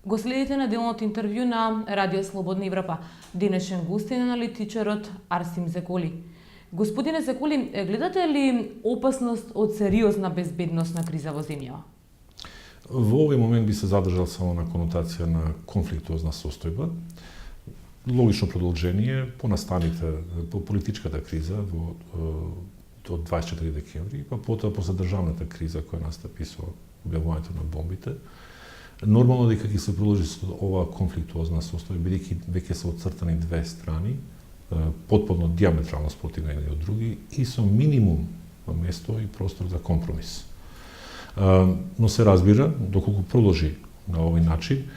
Го следите неделното интервју на Радио Слободна Европа. Денешен гостин е аналитичарот Арсим Зеколи. Господине Зеколи, гледате ли опасност од сериозна безбедносна криза во земјава? Во овој момент би се задржал само на конотација на конфликтуозна состојба. Логично продолжение по настаните, по политичката криза од 24 декември, па потоа по задржавната криза која настапи со објавувањето на бомбите. Нормално дека ќе се продолжи со оваа конфликтуозна состојба, бидејќи веќе се отцртани две страни, потполно диаметрално спротивни едни од други и со минимум место и простор за компромис. Но се разбира, доколку продолжи на овој начин,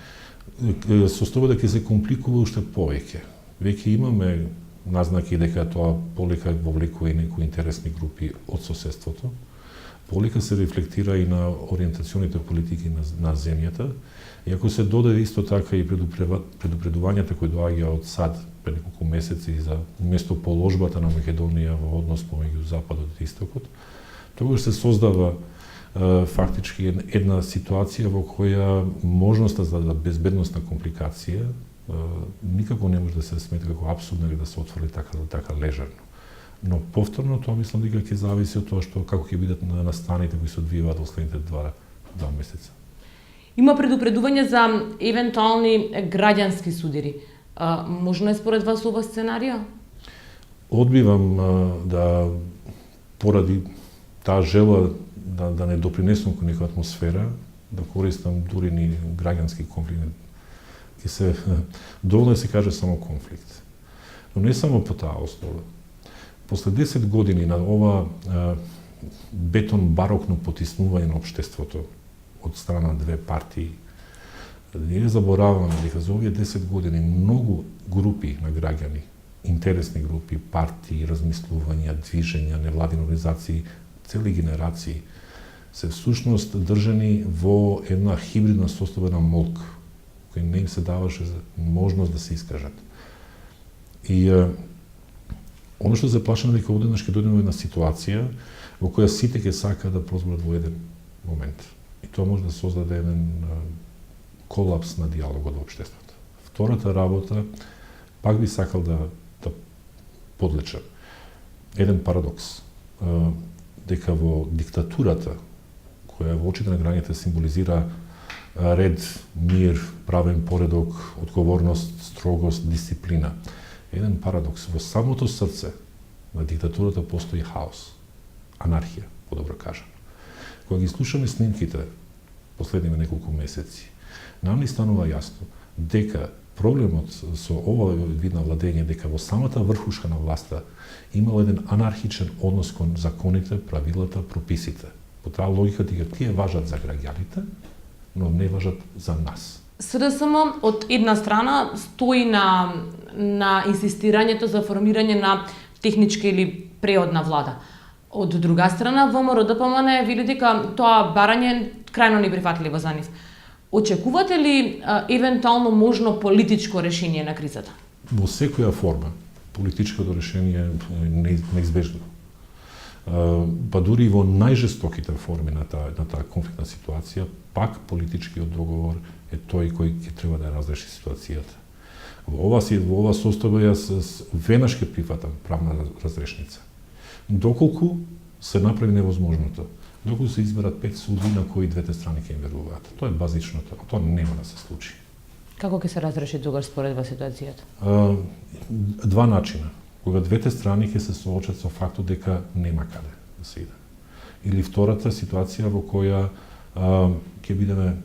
состојбата ќе се компликува уште повеќе. Веќе имаме назнаки дека тоа полека вовлекува и некои интересни групи од соседството. Полека се рефлектира и на ориентационите политики на земјата, и ако се додаде исто така и предупредувањата кои доаѓа од САД пред неколку месеци за местоположбата на Македонија во однос помеѓу Западот и Истокот, тогаш се создава фактички една ситуација во која можноста за безбедносна компликација никако не може да се смета како апсурдно или да се отфрли така лежерно. Но повторно тоа мислам дека ќе зависи од тоа што како ќе бидат настаните кои се одвиваат во следните два месеца. Има предупредување за евентуални граѓански судири. Можно е според вас ова сценарио? Одбивам да поради таа жела да не допринесам кон некоја атмосфера, да користам дури ни граѓански конфликт. Ќе се доволно се каже само конфликт. Но не само по таа основа. После 10 години на ова бетон барокно потиснување на општеството од страна на две партии, не забораваме дека за овие 10 години многу групи на граѓани, интересни групи, партии, размислувања, движења, невладини организации, цели генерации се всушност држани во една хибридна состојба на молк, која не им се даваше можност да се искажат. И оно што се плашам дека одеднаш ќе дојдеме во една ситуација во која сите ќе сакаат да прозборат во еден момент. И тоа може да создаде еден колапс на диалогот во општеството. Втората работа, пак би сакал да подлечам. Еден парадокс. Дека во диктатурата, која во очите на граѓаните символизира ред, мир, правен поредок, одговорност, строгост, дисциплина. Еден парадокс. Во самото срце на диктатурата постои хаос, анархија, подобро кажано. Кога ги слушаме снимките последниве неколку месеци, нам ни станува јасно дека проблемот со ова вид на владење дека во самата врхушка на власта имал еден анархичен однос кон законите, правилата, прописите. По таа логика дека тие важат за граѓаните, но не важат за нас. СДСМ од една страна стои на инсистирањето за формирање на техничка или преодна влада. Од друга страна, ВМРО ДПМН вели дека тоа барање крајно неприфатливо за нив. Очекувате ли евентуално можно политичко решение на кризата? Во секоја форма политичкото решение е неизбежно. Па дури и во најжестоките форми на таа конфликтна ситуација, пак политичкиот договор е тој кој ќе треба да разреши ситуацијата. Во ова состојба јас веднаш ќе прифатам правна разрешница. Доколку се направи невозможното, доколку се изберат 5 суди на кои двете страни ќе им веруваат. Тоа е базичното, а тоа нема да се случи. Како ќе се разреши тогаш според вас ситуацијата? Два начина. Кога двете страни ќе се соочат со фактот дека нема каде да се иде. Или втората ситуација во која ќе бидеме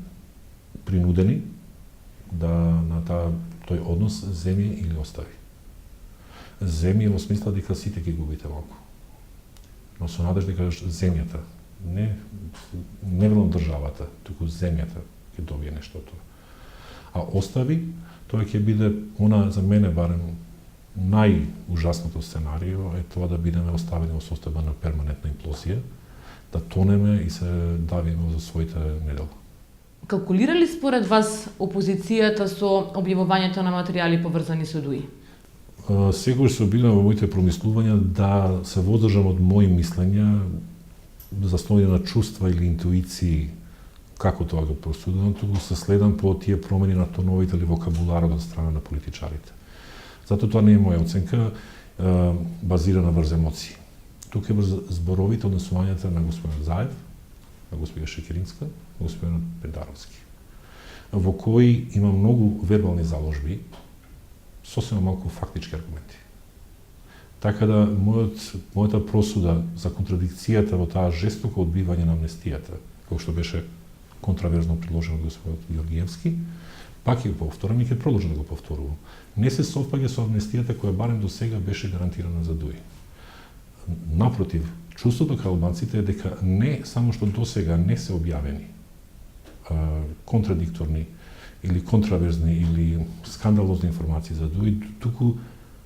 принудени да на тој однос земје или остави. Земје во смисла дека сите ќе губите малку. Но со надеж дека земјата, не велам државата, туку земјата ќе добие нешто од тоа. А остави, тоа ќе биде она за мене барем најужасното сценарио е тоа да бидеме оставени во состојба на перманентна имплозија, да тонеме и се давиме за своите недела. Калкулира ли според вас опозицијата со објавувањето на материјали поврзани со ДУИ? Секогаш се обидам во моите промислувања да се водржам од мои мислења заслонени на чувства или интуиции како тоа го просудено, туку се следам по тие промени на тоновите или вокабуларот од страна на политичарите. Затоа тоа не е моја оценка, базирана врз емоции. Тука е врз зборовите однесувањата на господин Заев, на господја Шекеринска, на господин Педаровски, во кои има многу вербални заложби, сосема малку фактички аргументи. Така да, мојата просуда за контрадикцијата во таа жестоко одбивање на амнестијата, како што беше контраверзно предложено од господин Георгиевски, пак ќе го повторам и ќе продолжам да го повторувам. Не се совпаѓа со амнестијата која барем до сега беше гарантирана за ДУИ. Напротив, чувството кај албанците е дека не само што до сега не се објавени контрадикторни или контраверзни или скандалозни информации за ДУИ, туку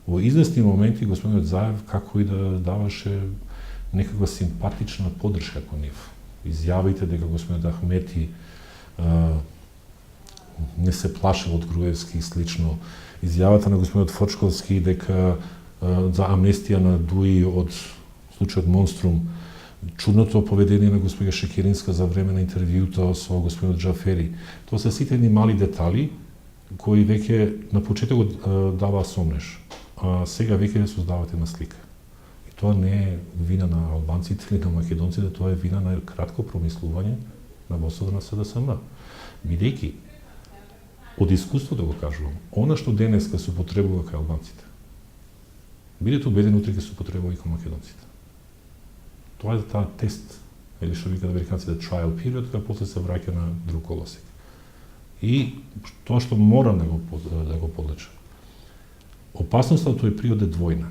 во известни моменти господинот Заев како и да даваше некаква симпатична поддршка кон нив. Изјавите дека господинот Ахмети не се плашил од Груевски и слично, изјавата на господинот Фочковски дека за амнестија на ДУИ од случајот Монструм, чудното поведение на господја Шекеринска за време на интервјуто со господинот Джафери. Тоа се сите едни мали детали кои веќе на почетокот даваа сомнеш, а сега веќе создават една слика. И тоа не е вина на албанците или на македонците, тоа е вина на кратко промислување на ВОС на СДСМ. Бидејќи од искуство да го кажувам, она што денеска се употребува кај албанците, бидете убедени утре ќе се употребува и кај македонците. Тоа е таа тест, или што викаат американците trial period, кога после се враќа на друг колосек. И тоа што морам да го подлечам. Опасноста од тој период е двојна.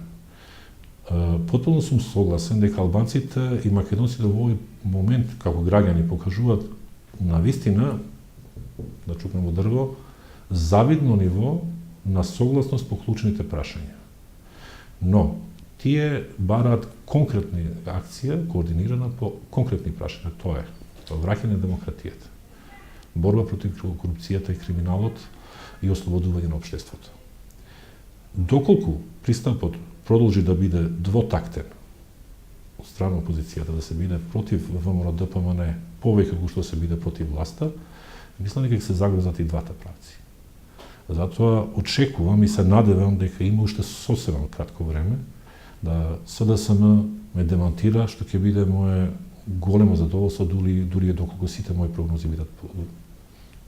Потполно сум согласен дека албанците и македонците во овој момент како граѓани покажуваат навистина, да чукнем во дрво, завидно ниво на согласност по клучните прашања. Но тие бараат конкретни акција, координирана по конкретни прашања. Тоа е враќање на демократијата, борба против корупцијата и криминалот и ослободување на општеството. Доколку пристапот продолжи да биде двотактен од страна опозицијата, да се биде против ВМРО ДПМН повеќе како што се биде против власта, мислам дека ќе се загрозат и двата правци. Затоа очекувам и се надевам дека има уште сосема кратко време да СДСМ ме демонтира, што ќе биде мое големо задоволство, дури доколку сите мои прогнози бидат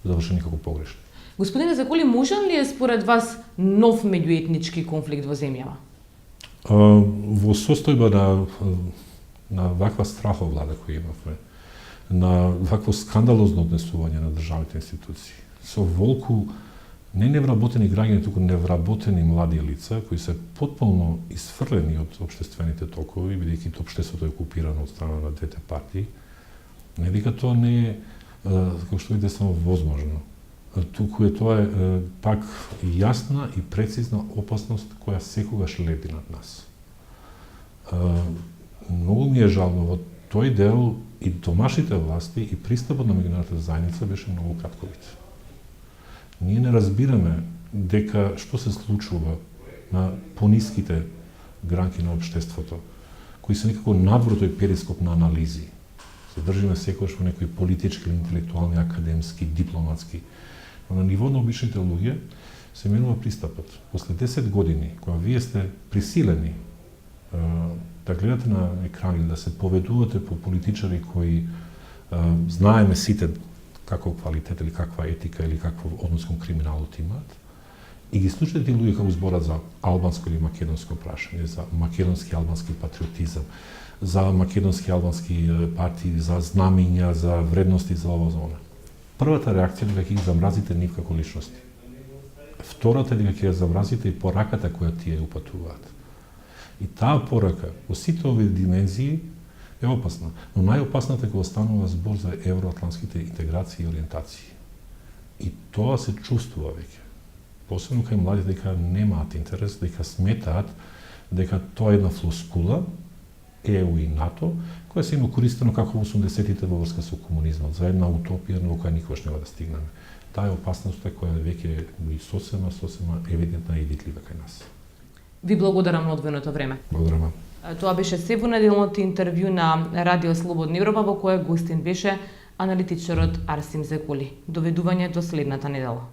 завршени како погрешни. Господине Закули, можен ли е според вас нов меѓуетнички конфликт во земјава? Во состојба на ваква страховлада која имавме, на вакво скандалозно однесување на државните институции, со волку не невработени граѓани, туку невработени млади лица, кои се потполно исфрлени од општествените токови, бидејќи општеството е окупирано од страна на двете партии, не вика тоа не е, како што видите, само возможно. Туку е тоа пак јасна и прецизна опасност која секогаш лети над нас. Многу ми е жално во тој дел и домашните власти и пристапот на меѓународната заедница беше многу кратковит. Ние не разбираме дека што се случува на пониските гранки на општеството, кои се некако надвор тој перископ на анализи. Се држиме секогаш во некои политички, интелектуални, академски, дипломатски. Но на ниво на обичните луѓе се менува пристапот. После 10 години, кога вие сте присилени да гледате на екрани, да се поведувате по политичари кои знаеме сите каков квалитет или каква етика или каков однос кон криминалот имаат, и ги слушате тие луѓе како зборат за албанско или македонско прашање, за македонски албански патриотизам, за македонски албански партии, за знамиња, за вредности, за ова, за она. Првата реакција е дека ќе ги замразите нив како личности. Втората е дека ќе ја замразите и пораката која тие упатуваат. И таа порака во сите овие димензии е опасна, но најопасната е кога станува збор за евроатлантските интеграции и ориентации. И тоа се чувствува веќе. Посебно кај младите дека немаат интерес, дека сметаат дека тоа е една флоскула, ЕУ и НАТО, која се има користено како во 80-тите во врска со комунизмот, за една утопија во која никогаш нема да стигнеме. Таа е опасноста која веќе е сосема евидентна и видлива кај нас. Ви благодарам на одвоеното време. Благодарам. Тоа беше се во неделното интервју на Радио Слободна Европа, во кое гостин беше аналитичарот Арсим Зекули. Доведување до следната недела.